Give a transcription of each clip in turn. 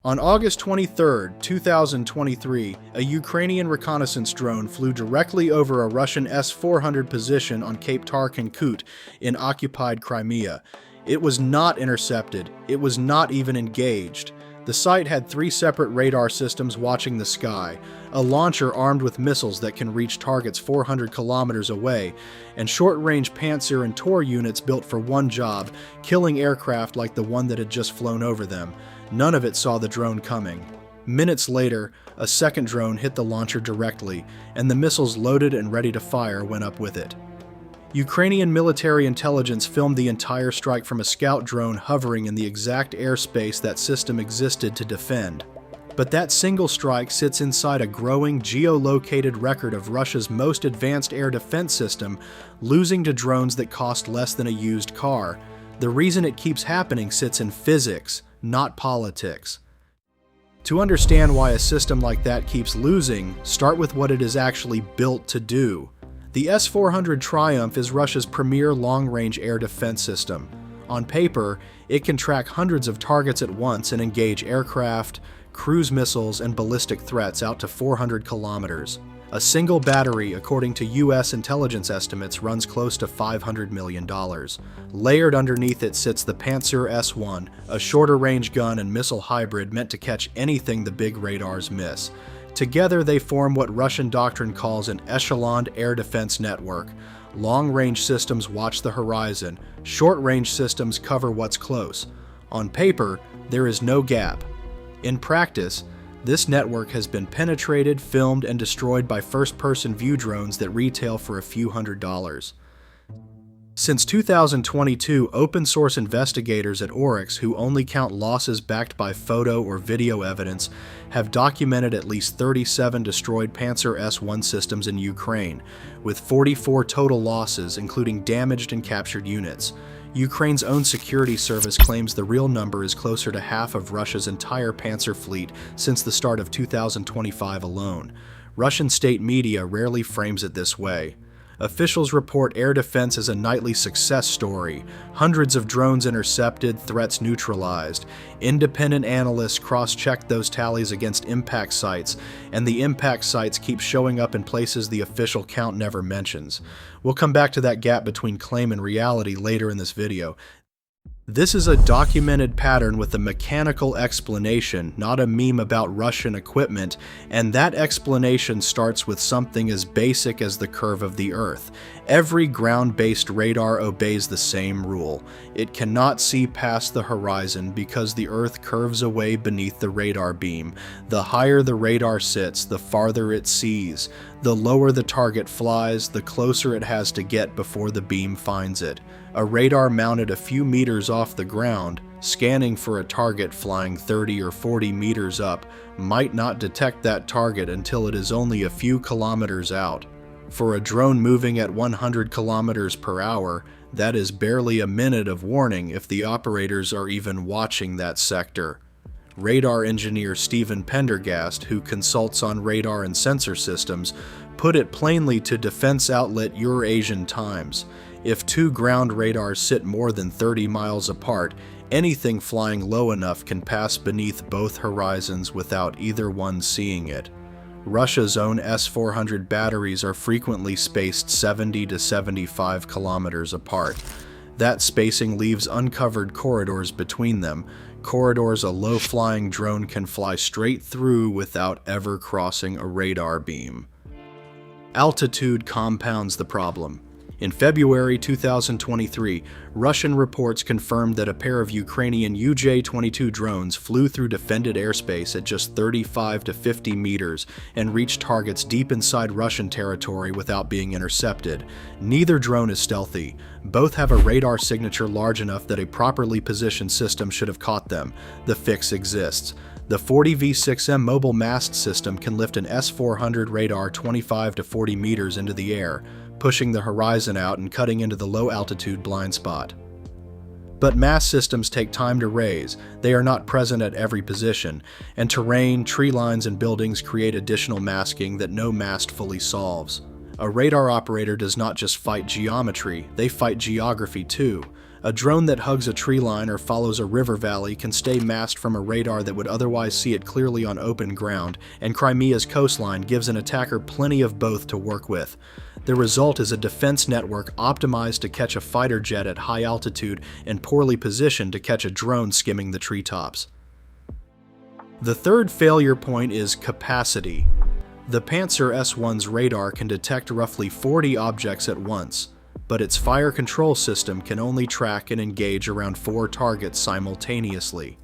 On August 23, 2023, a Ukrainian reconnaissance drone flew directly over a Russian S-400 position on Cape Tar-Kankut in occupied Crimea. It was not intercepted. It was not even engaged. The site had 3 separate radar systems watching the sky, a launcher armed with missiles that can reach targets 400 kilometers away, and short-range Pantsir and Tor units built for one job, killing aircraft like the one that had just flown over them. None of it saw the drone coming. Minutes later, a second drone hit the launcher directly, and the missiles loaded and ready to fire went up with it. Ukrainian military intelligence filmed the entire strike from a scout drone hovering in the exact airspace that system existed to defend. But that single strike sits inside a growing geolocated record of Russia's most advanced air defense system, losing to drones that cost less than a used car. The reason it keeps happening sits in physics, not politics. To understand why a system like that keeps losing, start with what it is actually built to do. The S-400 Triumph is Russia's premier long-range air defense system. On paper, it can track hundreds of targets at once and engage aircraft, cruise missiles, and ballistic threats out to 400 kilometers. A single battery, according to U.S. intelligence estimates, runs close to $500 million. Layered underneath it sits the Pantsir S-1, a shorter-range gun and missile hybrid meant to catch anything the big radars miss. Together they form what Russian doctrine calls an echeloned air defense network. Long-range systems watch the horizon, short-range systems cover what's close. On paper, there is no gap. In practice, this network has been penetrated, filmed, and destroyed by first-person view drones that retail for a few $100s. Since 2022, open-source investigators at Oryx, who only count losses backed by photo or video evidence, have documented at least 37 destroyed Pantsir S-1 systems in Ukraine, with 44 total losses, including damaged and captured units. Ukraine's own security service claims the real number is closer to half of Russia's entire Pantsir fleet since the start of 2025 alone. Russian state media rarely frames it this way. Officials report air defense as a nightly success story, hundreds of drones intercepted, threats neutralized. Independent analysts cross-check those tallies against impact sites, and the impact sites keep showing up in places the official count never mentions. We'll come back to that gap between claim and reality later in this video. This is a documented pattern with a mechanical explanation, not a meme about Russian equipment, and that explanation starts with something as basic as the curve of the Earth. Every ground-based radar obeys the same rule. It cannot see past the horizon because the Earth curves away beneath the radar beam. The higher the radar sits, the farther it sees. The lower the target flies, the closer it has to get before the beam finds it. A radar mounted a few meters off the ground, scanning for a target flying 30 or 40 meters up, might not detect that target until it is only a few kilometers out. For a drone moving at 100 kilometers per hour, that is barely a minute of warning if the operators are even watching that sector. Radar engineer Stephen Pendergast, who consults on radar and sensor systems, put it plainly to defense outlet Eurasian Times. If 2 ground radars sit more than 30 miles apart, anything flying low enough can pass beneath both horizons without either one seeing it. Russia's own S-400 batteries are frequently spaced 70 to 75 kilometers apart. That spacing leaves uncovered corridors between them, corridors a low-flying drone can fly straight through without ever crossing a radar beam. Altitude compounds the problem. In February 2023, Russian reports confirmed that a pair of Ukrainian UJ-22 drones flew through defended airspace at just 35 to 50 meters and reached targets deep inside Russian territory without being intercepted. Neither drone is stealthy. Both have a radar signature large enough that a properly positioned system should have caught them. The fix exists. The 40V6M mobile mast system can lift an S-400 radar 25 to 40 meters into the air, pushing the horizon out and cutting into the low-altitude blind spot. But mast systems take time to raise, they are not present at every position, and terrain, tree lines, and buildings create additional masking that no mast fully solves. A radar operator does not just fight geometry, they fight geography too. A drone that hugs a tree line or follows a river valley can stay masked from a radar that would otherwise see it clearly on open ground, and Crimea's coastline gives an attacker plenty of both to work with. The result is a defense network optimized to catch a fighter jet at high altitude and poorly positioned to catch a drone skimming the treetops. The third failure point is capacity. The Pantsir S-1's radar can detect roughly 40 objects at once, but its fire control system can only track and engage around 4 targets simultaneously.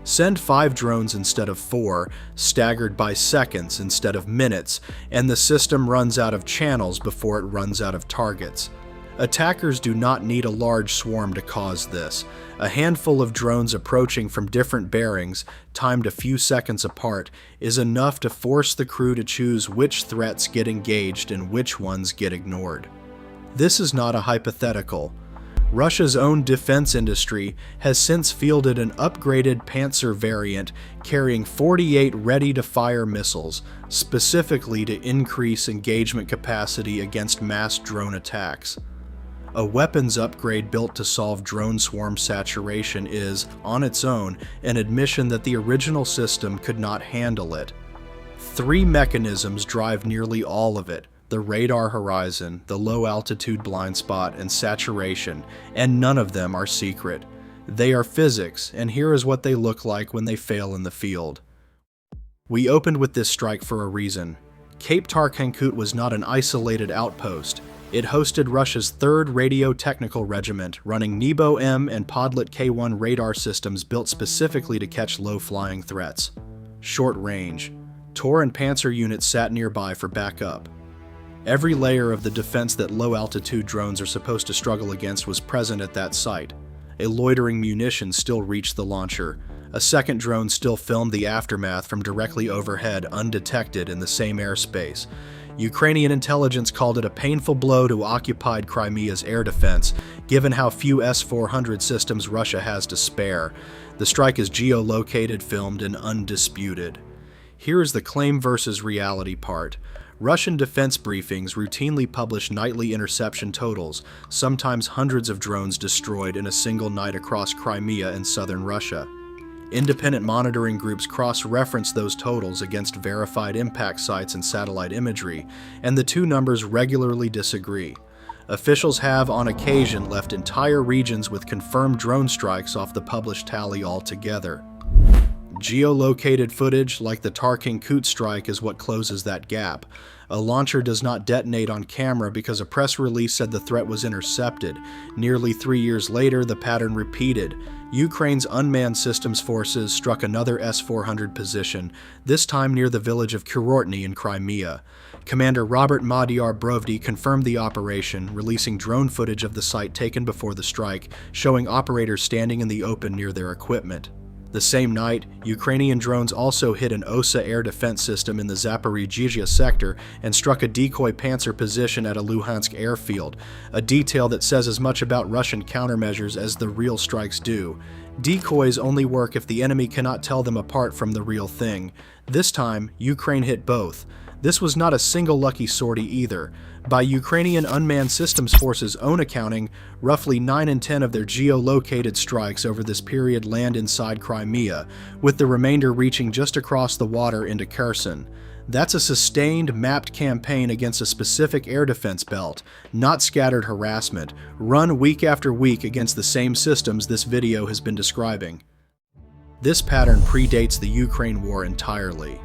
Send 5 drones instead of 4, staggered by seconds instead of minutes, and the system runs out of channels before it runs out of targets. Attackers do not need a large swarm to cause this. A handful of drones approaching from different bearings, timed a few seconds apart, is enough to force the crew to choose which threats get engaged and which ones get ignored. This is not a hypothetical. Russia's own defense industry has since fielded an upgraded Pantsir variant carrying 48 ready-to-fire missiles, specifically to increase engagement capacity against mass drone attacks. A weapons upgrade built to solve drone swarm saturation is, on its own, an admission that the original system could not handle it. 3 mechanisms drive nearly all of it: the radar horizon, the low-altitude blind spot, and saturation, and none of them are secret. They are physics, and here is what they look like when they fail in the field. We opened with this strike for a reason. Cape Tar-Cancut was not an isolated outpost. It hosted Russia's 3rd Radio Technical Regiment, running Nebo-M and Podlet K-1 radar systems built specifically to catch low-flying threats. Short range. Tor and Pantsir units sat nearby for backup. Every layer of the defense that low-altitude drones are supposed to struggle against was present at that site. A loitering munition still reached the launcher. A second drone still filmed the aftermath from directly overhead, undetected in the same airspace. Ukrainian intelligence called it a painful blow to occupied Crimea's air defense, given how few S-400 systems Russia has to spare. The strike is geolocated, filmed, and undisputed. Here is the claim versus reality part. Russian defense briefings routinely publish nightly interception totals, sometimes hundreds of drones destroyed in a single night across Crimea and southern Russia. Independent monitoring groups cross-reference those totals against verified impact sites and satellite imagery, and the two numbers regularly disagree. Officials have, on occasion, left entire regions with confirmed drone strikes off the published tally altogether. Geolocated footage, like the Tar-Cancut strike, is what closes that gap. A launcher does not detonate on camera because a press release said the threat was intercepted. Nearly 3 years later, the pattern repeated. Ukraine's unmanned systems forces struck another S-400 position, this time near the village of Kurortny in Crimea. Commander Robert Madyar Brovdy confirmed the operation, releasing drone footage of the site taken before the strike, showing operators standing in the open near their equipment. The same night, Ukrainian drones also hit an OSA air defense system in the Zaporizhzhia sector and struck a decoy Pantsir position at a Luhansk airfield, a detail that says as much about Russian countermeasures as the real strikes do. Decoys only work if the enemy cannot tell them apart from the real thing. This time, Ukraine hit both. This was not a single lucky sortie either. By Ukrainian unmanned systems forces' own accounting, roughly 9 in 10 of their geolocated strikes over this period land inside Crimea, with the remainder reaching just across the water into Kherson. That's a sustained, mapped campaign against a specific air defense belt, not scattered harassment, run week after week against the same systems this video has been describing. This pattern predates the Ukraine war entirely.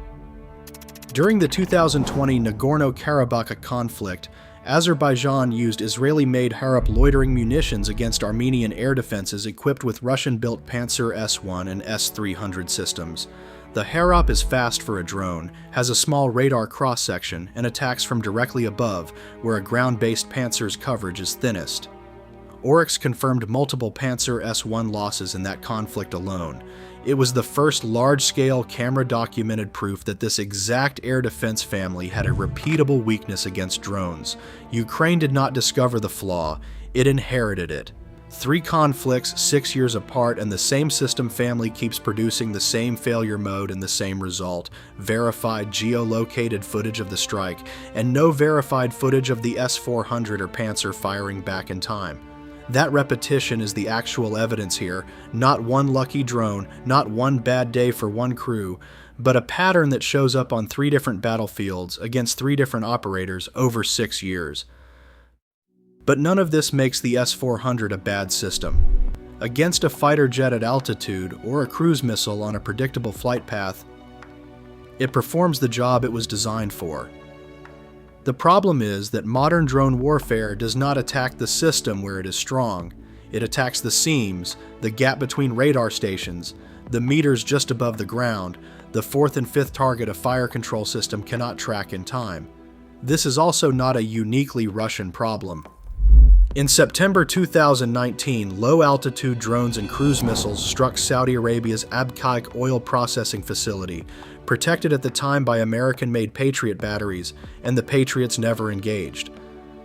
During the 2020 Nagorno-Karabakh conflict, Azerbaijan used Israeli-made Harop loitering munitions against Armenian air defenses equipped with Russian-built Pantsir S-1 and S-300 systems. The Harop is fast for a drone, has a small radar cross-section, and attacks from directly above, where a ground-based Pantsir's coverage is thinnest. Oryx confirmed multiple Pantsir S-1 losses in that conflict alone. It was the first large-scale camera-documented proof that this exact air defense family had a repeatable weakness against drones. Ukraine did not discover the flaw, it inherited it. 3 conflicts, 6 years apart, and the same system family keeps producing the same failure mode and the same result: verified geolocated footage of the strike, and no verified footage of the S-400 or Pantsir firing back in time. That repetition is the actual evidence here, not one lucky drone, not one bad day for one crew, but a pattern that shows up on 3 different battlefields against 3 different operators over 6 years. But none of this makes the S-400 a bad system. Against a fighter jet at altitude or a cruise missile on a predictable flight path, it performs the job it was designed for. The problem is that modern drone warfare does not attack the system where it is strong. It attacks the seams, the gap between radar stations, the meters just above the ground, the 4th and 5th target a fire control system cannot track in time. This is also not a uniquely Russian problem. In September 2019, low-altitude drones and cruise missiles struck Saudi Arabia's Abqaiq oil processing facility, protected at the time by American-made Patriot batteries, and the Patriots never engaged.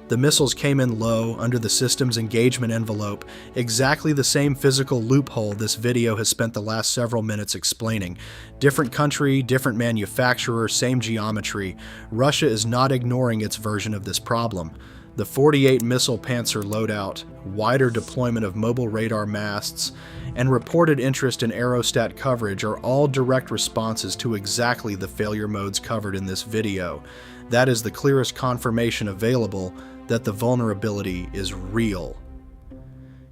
The missiles came in low, under the system's engagement envelope, exactly the same physical loophole this video has spent the last several minutes explaining. Different country, different manufacturer, same geometry. Russia is not ignoring its version of this problem. The 48 missile Pantsir loadout, wider deployment of mobile radar masts, and reported interest in aerostat coverage are all direct responses to exactly the failure modes covered in this video. That is the clearest confirmation available that the vulnerability is real.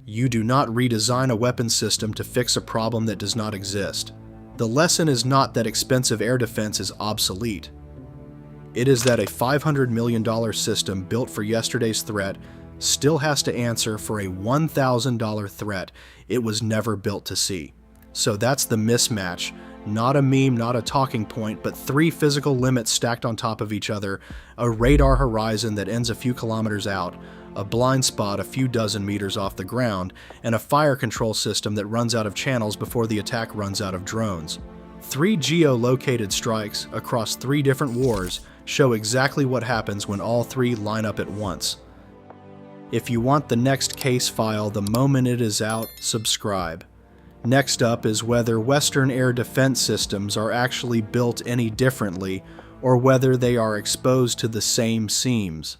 You do not redesign a weapon system to fix a problem that does not exist. The lesson is not that expensive air defense is obsolete. It is that a $500 million system built for yesterday's threat still has to answer for a $1,000 threat it was never built to see. So that's the mismatch. Not a meme, not a talking point, but 3 physical limits stacked on top of each other, a radar horizon that ends a few kilometers out, a blind spot a few dozen meters off the ground, and a fire control system that runs out of channels before the attack runs out of drones. 3 geolocated strikes across 3 different wars show exactly what happens when all 3 line up at once. If you want the next case file the moment it is out, subscribe. Next up is whether Western air defense systems are actually built any differently, or whether they are exposed to the same seams.